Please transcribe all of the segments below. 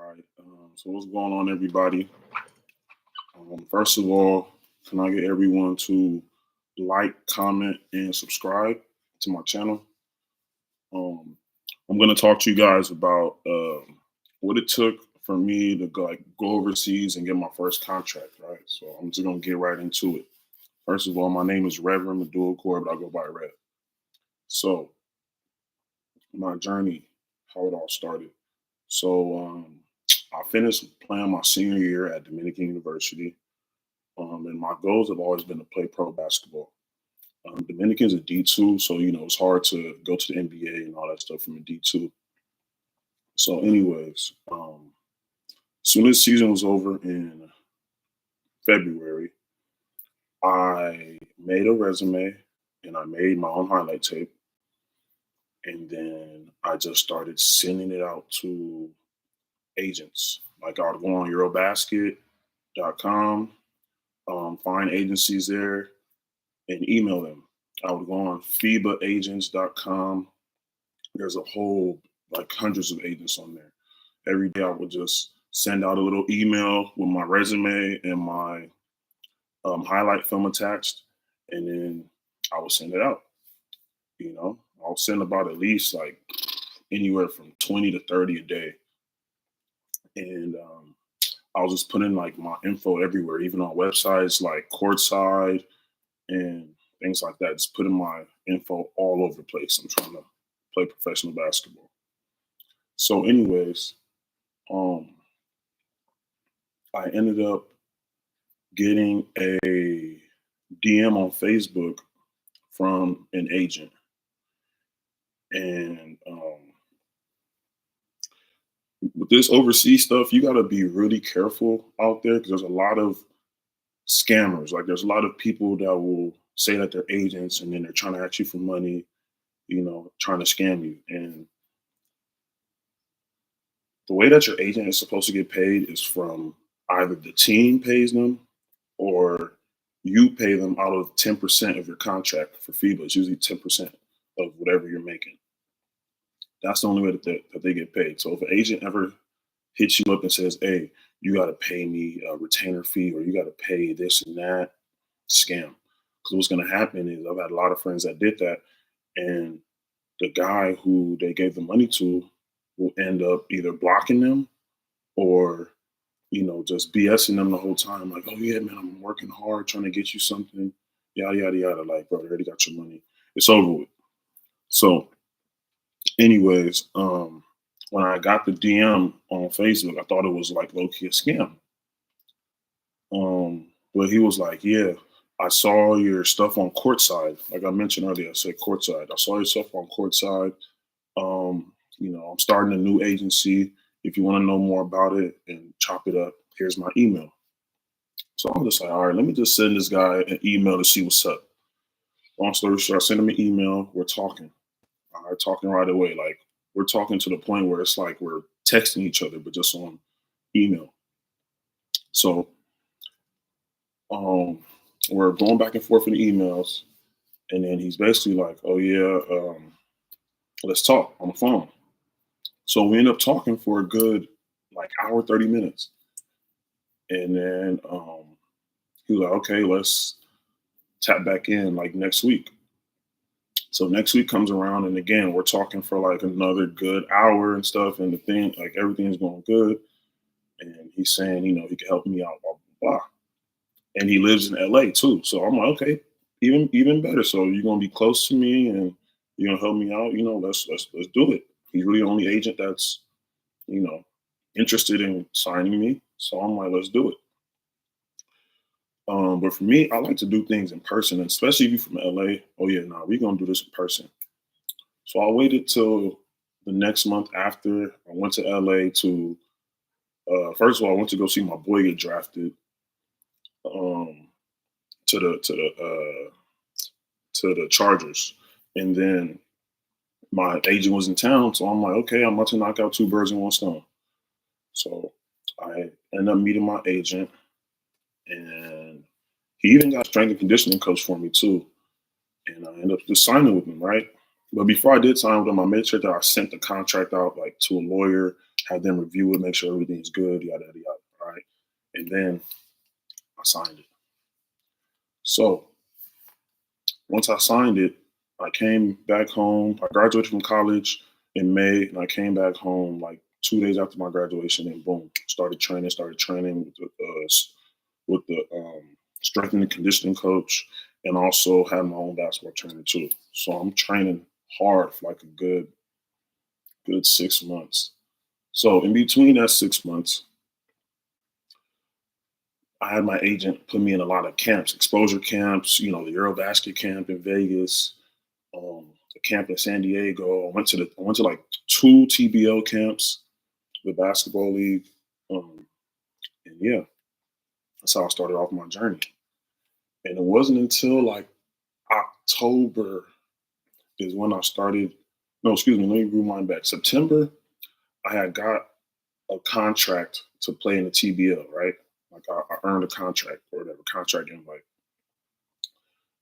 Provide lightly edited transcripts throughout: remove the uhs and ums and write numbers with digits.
right. So what's going on, everybody? First of all, can I get everyone to like, comment, and subscribe to my channel? Um, I'm going to talk to you guys about what it took for me to go overseas and get my first contract. Right. So I'm just going to get right into it. First of all, my name is Reverend Abdul Core, but I go by Rev. So my journey, how it all started. So I finished playing my senior year at Dominican University. And my goals have always been to play pro basketball. Dominican's a D2, so it's hard to go to the NBA and all that stuff from a D2. So, anyways, as soon as the season was over in February, I made a resume and I made my own highlight tape, and then I just started sending it out to agents. Like I would go on Eurobasket.com, find agencies there, and email them. I would go on FIBAagents.com. There's a whole, like hundreds of agents on there. Every day I would just send out a little email with my resume and my highlight film attached. And then I would send it out. I'll send about at least like anywhere from 20 to 30 a day. And I was just putting like my info everywhere, even on websites like Courtside and things like that. Just putting my info all over the place. I'm trying to play professional basketball. So, anyways, I ended up getting a DM on Facebook from an agent, and with this overseas stuff, you got to be really careful out there because there's a lot of scammers. Like, there's a lot of people that will say that they're agents and then they're trying to ask you for money, trying to scam you. And the way that your agent is supposed to get paid is from either the team pays them or you pay them out of 10% of your contract for FIBA. It's usually 10% of whatever you're making. That's the only way that they get paid. So if an agent ever hits you up and says, hey, you got to pay me a retainer fee or you got to pay this and that, scam. Because what's going to happen is I've had a lot of friends that did that. And the guy who they gave the money to will end up either blocking them or, just BSing them the whole time. Like, oh yeah, man, I'm working hard trying to get you something. Yada, yada, yada. Like, bro, they already got your money. It's over with. So anyways, when I got the DM on Facebook, I thought it was like low-key a scam. But he was like, yeah, I saw your stuff on Courtside. Like I mentioned earlier, I said Courtside. I saw your stuff on Courtside. I'm starting a new agency. If you want to know more about it and chop it up, here's my email. So I'm just like, all right, let me just send this guy an email to see what's up. Long story short, I send him an email. We're talking. All right, talking right away. Like we're talking to the point where it's like we're texting each other, but just on email. So we're going back and forth in the emails. And then he's basically like, oh yeah, let's talk on the phone. So we end up talking for a good like hour, 30 minutes. And then he was like, okay, let's tap back in like next week. So next week comes around and again, we're talking for like another good hour and stuff. And the thing, like everything's going good. And he's saying, he can help me out, blah, blah, blah. And he lives in LA too. So I'm like, okay, even better. So you're gonna be close to me and you're gonna help me out, let's do it. He's really the only agent that's, interested in signing me. So I'm like, let's do it. But for me, I like to do things in person, and especially if you're from LA. Oh yeah, nah, we're gonna do this in person. So I waited till the next month after I went to LA to first of all, I went to go see my boy get drafted to the Chargers, and then my agent was in town, so I'm like, okay, I'm about to knock out two birds in one stone. So I end up meeting my agent, and he even got strength and conditioning coach for me too. And I ended up just signing with him, right? But before I did sign with him, I made sure that I sent the contract out like to a lawyer have them review it, make sure everything's good, yada yada yada. All right, and then I signed it. So once I signed it, I came back home. I graduated from college in May, and I came back home like 2 days after my graduation, and boom, started training with the strength and conditioning coach, and also had my own basketball trainer too. So I'm training hard for like a good 6 months. So in between that 6 months, I had my agent put me in a lot of camps, exposure camps, the Eurobasket camp in Vegas, a camp in San Diego. I went to like two TBL camps, the basketball league. And yeah, that's how I started off my journey. And it wasn't until like October is when I started. No, excuse me, let me rewind back. September, I had got a contract to play in the TBL, right? Like I earned a contract or whatever, contract invite.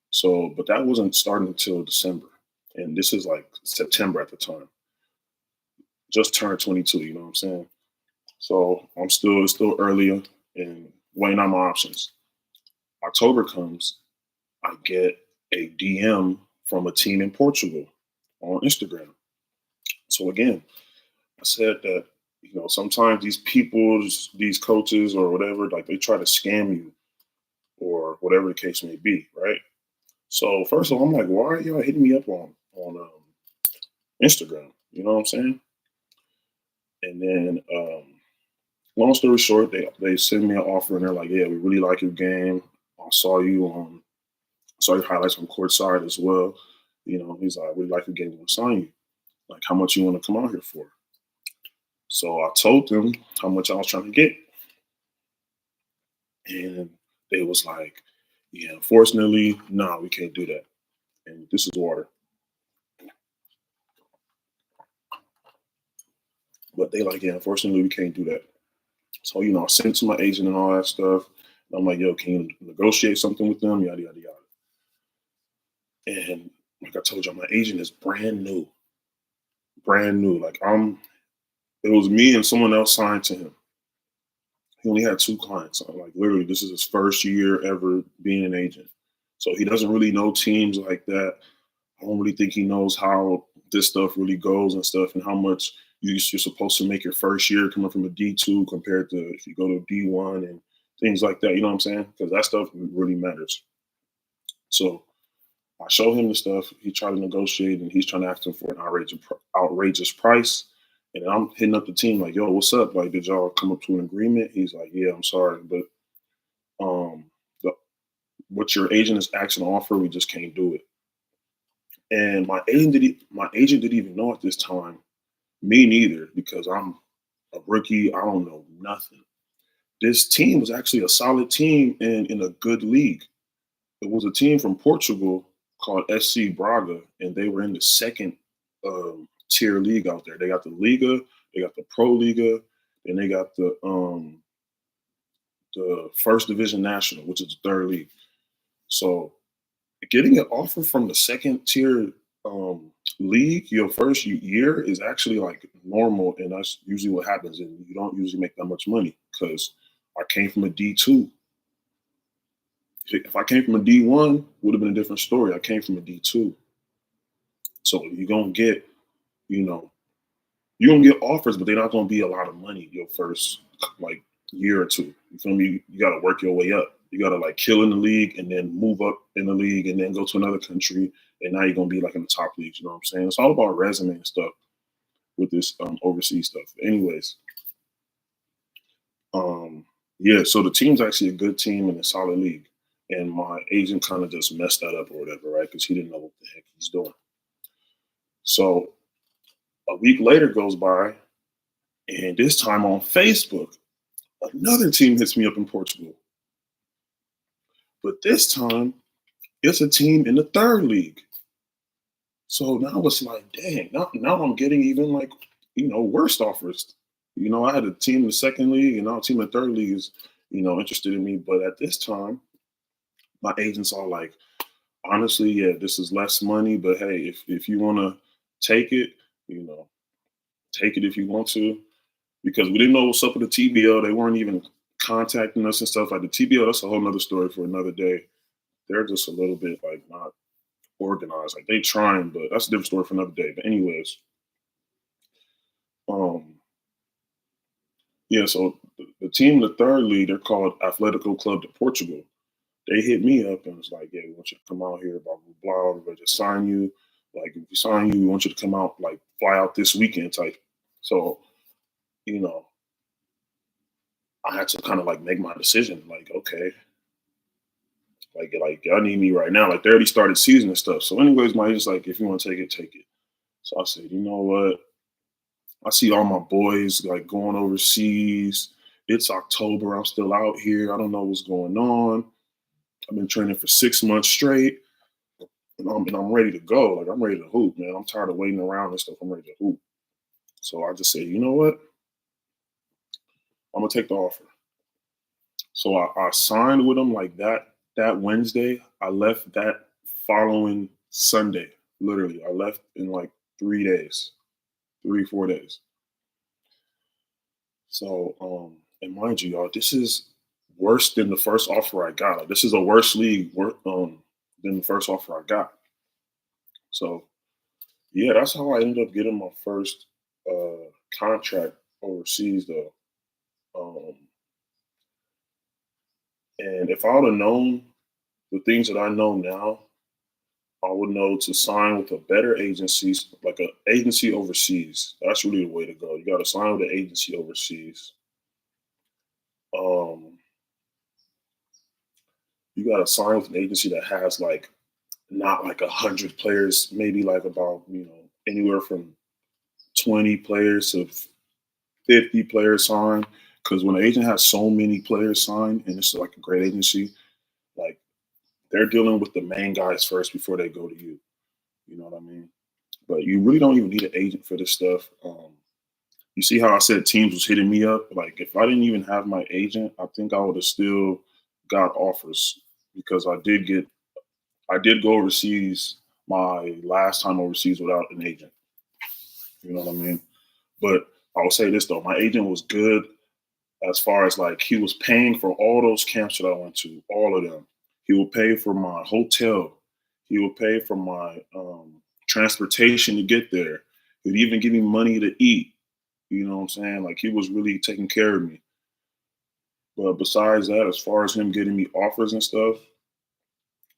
So, but that wasn't starting until December. And this is like September at the time. Just turned 22, you know what I'm saying? So it's still earlier and weighing out my options. October comes, I get a DM from a team in Portugal on Instagram. So again, I said that, sometimes these people, these coaches or whatever, like they try to scam you or whatever the case may be, right? So first of all, I'm like, why are y'all hitting me up on Instagram? You know what I'm saying? And then, long story short, they send me an offer and they're like, yeah, we really like your game. I saw your highlights on courtside as well. He's like, I really like your game. We'll sign you. Like, how much you want to come out here for? So I told them how much I was trying to get, and they was like, yeah, unfortunately, no, we can't do that. And this is water. But they like, yeah, unfortunately, we can't do that. So, I sent it to my agent and all that stuff. And I'm like, yo, can you negotiate something with them? Yada, yada, yada. And like I told you, my agent is brand new. Brand new. It was me and someone else signed to him. He only had two clients. So like literally, this is his first year ever being an agent. So he doesn't really know teams like that. I don't really think he knows how this stuff really goes and stuff, and how much you're supposed to make your first year coming from a D2 compared to if you go to D1 and things like that. You know what I'm saying? Because that stuff really matters. So I show him the stuff. He tried to negotiate, and he's trying to ask him for an outrageous price. And I'm hitting up the team like, "Yo, what's up? Like, did y'all come up to an agreement?" He's like, "Yeah, I'm sorry, but um, the, what your agent is asking to offer, we just can't do it." And my agent didn't even know at this time. Me neither, because I'm a rookie. I don't know nothing. This team was actually a solid team and in a good league. It was a team from Portugal called SC Braga, and they were in the second tier league out there. They got the Liga, they got the Pro Liga, and they got the First Division National, which is the third league. So getting an offer from the second tier league your first year is actually like normal, and that's usually what happens. And you don't usually make that much money because I came from a D2. If I came from a D1, would have been a different story. I came from a D2. So you're gonna get, you know, you're gonna get offers, but they're not gonna be a lot of money your first like year or two. You feel me? You gotta work your way up. You gotta like kill in the league and then move up in the league and then go to another country, and now you're gonna be like in the top leagues. You know what I'm saying? It's all about resume and stuff with this overseas stuff. Anyways, um, yeah. So the team's actually a good team in a solid league, and my agent kind of just messed that up or whatever, right? Because he didn't know what the heck he's doing. So a week later goes by, and this time on Facebook, another team hits me up in Portugal. But this time, it's a team in the third league. So now it's like, dang, now I'm getting even like, worse offers. I had a team in the second league, and now a team in the third league is, interested in me. But at this time, my agents are like, honestly, yeah, this is less money, but hey, if you want to take it, you know, take it if you want to. because we didn't know what's up with the TBL. They weren't even contacting us and stuff like the TBL. That's a whole nother story for another day. They're just a little bit like not organized. Like they trying, but that's a different story for another day. But anyways, um, yeah. So the team in the third league, they're called Atletico Club de Portugal. They hit me up and was like, "Yeah, we want you to come out here, blah blah blah. We're gonna just sign you. Like, if we sign you, we want you to come out, like, fly out this weekend type." So, you know, I had to kind of like make my decision. Like, okay, like y'all need me right now. Like, they already started season and stuff. So, anyways, my agent's like, if you want to take it, take it. So I said, you know what? I see all my boys like going overseas. It's October. I'm still out here. I don't know what's going on. I've been training for 6 months straight. And I'm ready to go. Like I'm ready to hoop, man. I'm tired of waiting around and stuff. I'm ready to hoop. So I just said, you know what? I'm gonna take the offer. So I signed with them like that Wednesday. I left that following Sunday. Literally, I left in like 3 days, 4 days. So and mind you, y'all, this is worse than the first offer I got. Like this is a worse league than the first offer I got. So yeah, that's how I ended up getting my first contract overseas, though. Um, and if I would have known the things that I know now, I would know to sign with a better agency, like an agency overseas. That's really the way to go. You got to sign with an agency overseas. Um, you got to sign with an agency that has like not like 100 players, maybe like about anywhere from 20 players to 50 players signed. Because when an agent has so many players signed and it's like a great agency, like they're dealing with the main guys first before they go to you. You know what I mean? But you really don't even need an agent for this stuff. You see how I said teams was hitting me up? Like if I didn't even have my agent, I think I would have still got offers because I did go overseas my last time overseas without an agent. You know what I mean? But I'll say this though, my agent was good as far as like he was paying for all those camps that I went to, all of them. He would pay for my hotel. He would pay for my transportation to get there. He'd even give me money to eat. You know what I'm saying? Like he was really taking care of me. But besides that, as far as him getting me offers and stuff,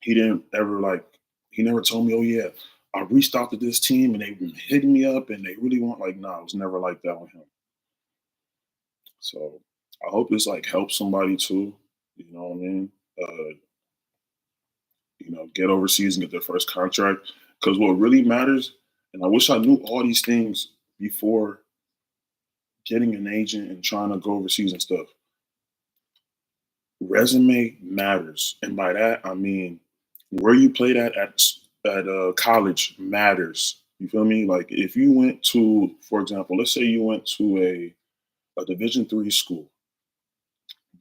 he didn't ever like. He never told me, "Oh yeah, I reached out to this team and they've been hitting me up and they really want." Like, nah, it was never like that with him. So I hope this like helps somebody too. You know what I mean? Uh, get overseas and get their first contract. Because what really matters, and I wish I knew all these things before getting an agent and trying to go overseas and stuff. Resume matters, and by that I mean where you played at college matters. You feel me? Like if you went to, for example, let's say you went to a Division 3 school,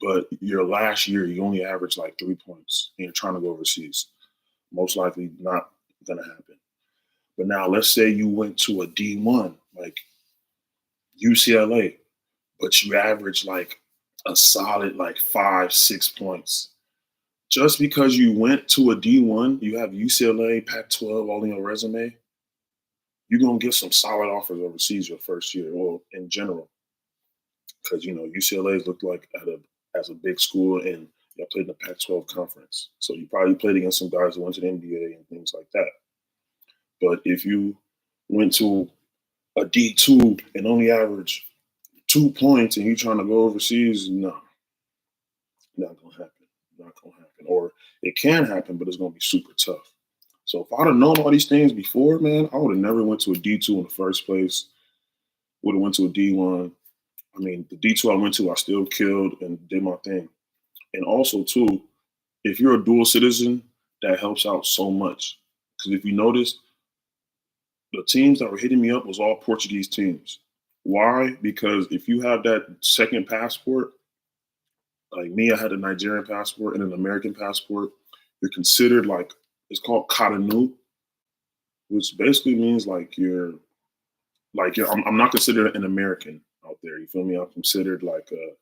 but your last year you only averaged like 3 points, and you're trying to go overseas. Most likely not gonna happen. But now let's say you went to a D1 like UCLA, but you average like a solid like 5, 6 points. Just because you went to a D1, you have UCLA, Pac-12 all in your resume, you're gonna get some solid offers overseas your first year, or in general, because UCLA's looked like as a big school, and you played in the Pac-12 conference, so you probably played against some guys who went to the NBA and things like that. But if you went to a D2 and only average 2 points and you trying to go overseas, no, not gonna happen. Not gonna happen. Or it can happen, but it's gonna be super tough. So if I'd have known all these things before, man, I would have never went to a D2 in the first place. Would have went to a D1. I mean, the D2 I went to, I still killed and did my thing. And also, too, if you're a dual citizen, that helps out so much. Because if you notice, the teams that were hitting me up was all Portuguese teams. Why? Because if you have that second passport, like me, I had a Nigerian passport and an American passport. You're considered like it's called Cotonou, which basically means like I'm not considered an American. there. You feel me? I'm considered like I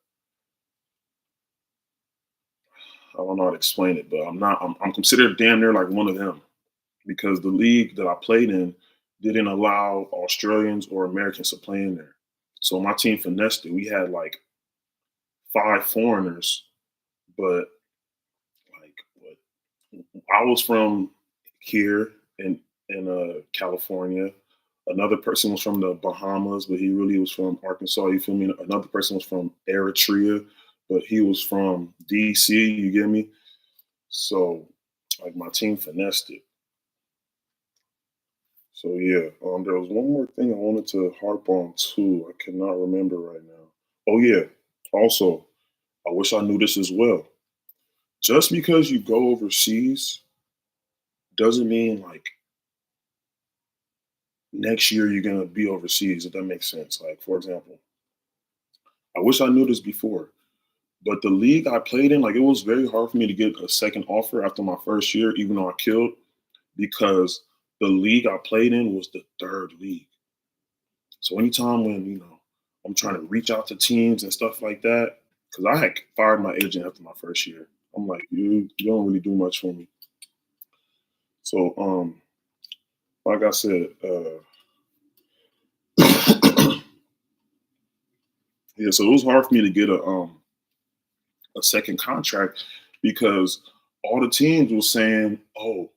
don't know how to explain it, but I'm not. I'm considered damn near like one of them because the league that I played in didn't allow Australians or Americans to play in there. So my team finessed it. We had like 5 foreigners, but like what I was from here in California. Another person was from the Bahamas, but he really was from Arkansas. You feel me? Another person was from Eritrea, but he was from DC. You get me? So like my team finessed it. So yeah, there was one more thing I wanted to harp on too. I cannot remember right now. Oh yeah. Also, I wish I knew this as well. Just because you go overseas doesn't mean like next year you're gonna be overseas, if that makes sense. Like, for example, I wish I knew this before, but the league I played in, like it was very hard for me to get a second offer after my first year, even though I killed, because the league I played in was the third league. So anytime when, I'm trying to reach out to teams and stuff like that, because I had fired my agent after my first year. I'm like, you don't really do much for me. So like I said, yeah, so it was hard for me to get a second contract because all the teams were saying, oh,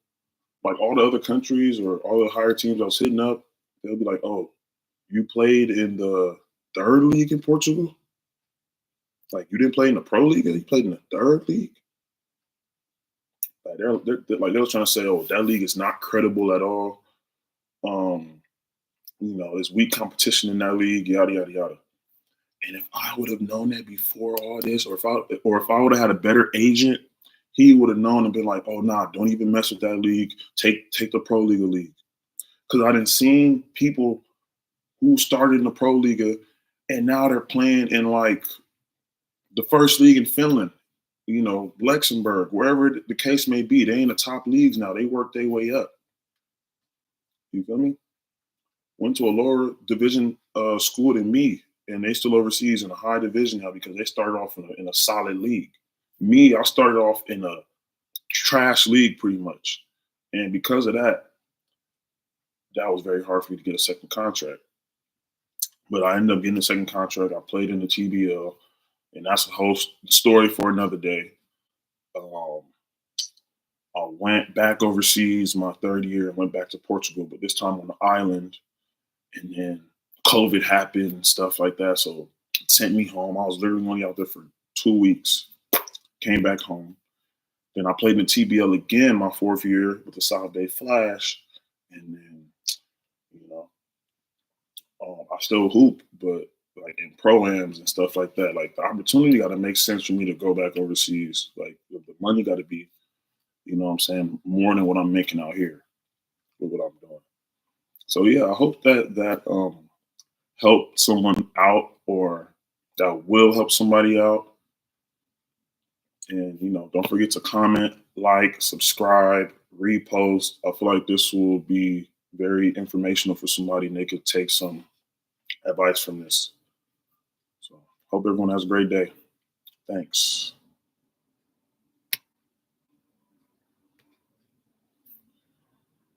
like all the other countries or all the higher teams I was hitting up, they'll be like, oh, you played in the third league in Portugal? Like you didn't play in the pro league, you played in the third league? Like they're like they were trying to say, oh, that league is not credible at all. Um, there's weak competition in that league, yada yada yada. And if I would have known that before all this, or if I would have had a better agent, he would have known and been like, "Oh nah, don't even mess with that league. Take the pro league." Because I didn't seen people who started in the pro league and now they're playing in like the first league in Finland, Luxembourg, wherever the case may be. They in the top leagues now. They work their way up. You feel me? Went to a lower division school than me, and they still overseas in a high division now because they started off in a solid league. Me, I started off in a trash league pretty much, and because of that, that was very hard for me to get a second contract. But I ended up getting a second contract. I played in the TBL, and that's a whole story for another day. Um, I went back overseas my third year and went back to Portugal, but this time on the island. And then COVID happened and stuff like that. So it sent me home. I was literally only out there for 2 weeks. Came back home. Then I played in the TBL again my fourth year with the South Bay Flash. And then, you know, I still hoop, but like in pro-ams and stuff like that, like the opportunity got to make sense for me to go back overseas. Like the money got to be, what I'm saying, more than what I'm making out here with what I'm doing. So yeah, I hope that help someone out or that will help somebody out. And don't forget to comment, like, subscribe, repost. I feel like this will be very informational for somebody and they could take some advice from this. So hope everyone has a great day. Thanks.